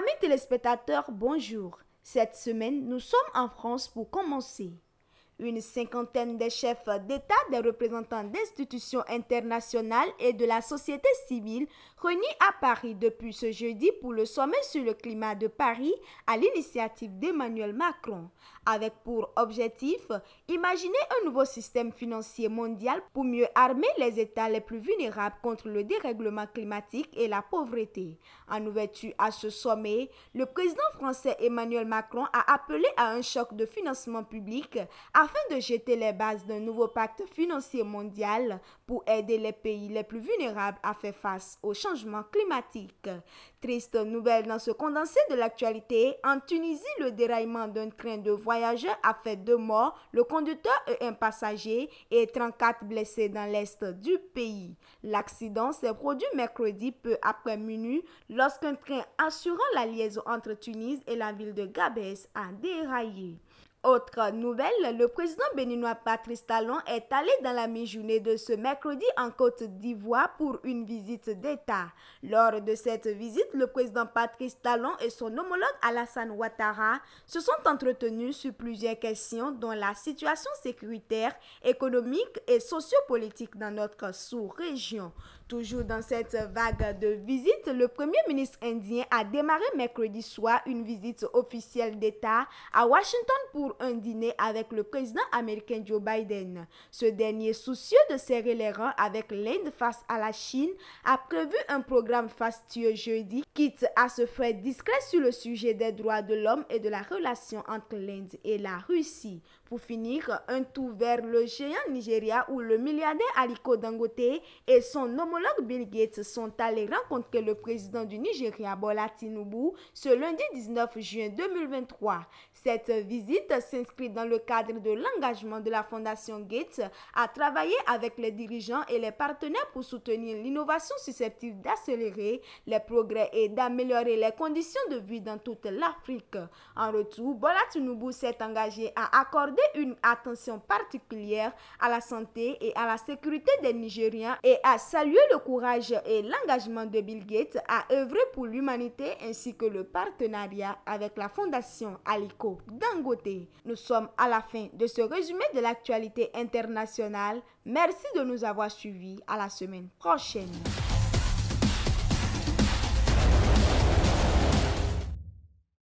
Amis téléspectateurs, bonjour. Cette semaine, nous sommes en France pour commencer. Une cinquantaine de chefs d'État, des représentants d'institutions internationales et de la société civile réunis à Paris depuis ce jeudi pour le sommet sur le climat de Paris à l'initiative d'Emmanuel Macron, avec pour objectif imaginer un nouveau système financier mondial pour mieux armer les États les plus vulnérables contre le dérèglement climatique et la pauvreté. En ouverture à ce sommet, le président français Emmanuel Macron a appelé à un choc de financement public afin de jeter les bases d'un nouveau pacte financier mondial pour aider les pays les plus vulnérables à faire face au changement climatique. Triste nouvelle dans ce condensé de l'actualité, en Tunisie, le déraillement d'un train de voyageurs a fait 2 morts, le conducteur et un passager, et 34 blessés dans l'est du pays. L'accident s'est produit mercredi peu après minuit lorsqu'un train assurant la liaison entre Tunis et la ville de Gabès a déraillé. Autre nouvelle, le président béninois Patrice Talon est allé dans la mi-journée de ce mercredi en Côte d'Ivoire pour une visite d'État. Lors de cette visite, le président Patrice Talon et son homologue Alassane Ouattara se sont entretenus sur plusieurs questions dont la situation sécuritaire, économique et sociopolitique dans notre sous-région. Toujours dans cette vague de visites, le premier ministre indien a démarré mercredi soir une visite officielle d'État à Washington pour un dîner avec le président américain Joe Biden. Ce dernier, soucieux de serrer les rangs avec l'Inde face à la Chine, a prévu un programme fastueux jeudi, quitte à se faire discret sur le sujet des droits de l'homme et de la relation entre l'Inde et la Russie. Pour finir, un tour vers le géant Nigeria où le milliardaire Aliko Dangote et son homologue Bill Gates sont allés rencontrer le président du Nigeria Bola Tinubu ce lundi 19 juin 2023. Cette visite s'inscrit dans le cadre de l'engagement de la Fondation Gates à travailler avec les dirigeants et les partenaires pour soutenir l'innovation susceptible d'accélérer les progrès et d'améliorer les conditions de vie dans toute l'Afrique. En retour, Bola Tinubu s'est engagé à accorder une attention particulière à la santé et à la sécurité des Nigériens et à saluer le courage et l'engagement de Bill Gates à œuvrer pour l'humanité ainsi que le partenariat avec la Fondation Aliko Dangote. Nous sommes à la fin de ce résumé de l'actualité internationale. Merci de nous avoir suivis. À la semaine prochaine.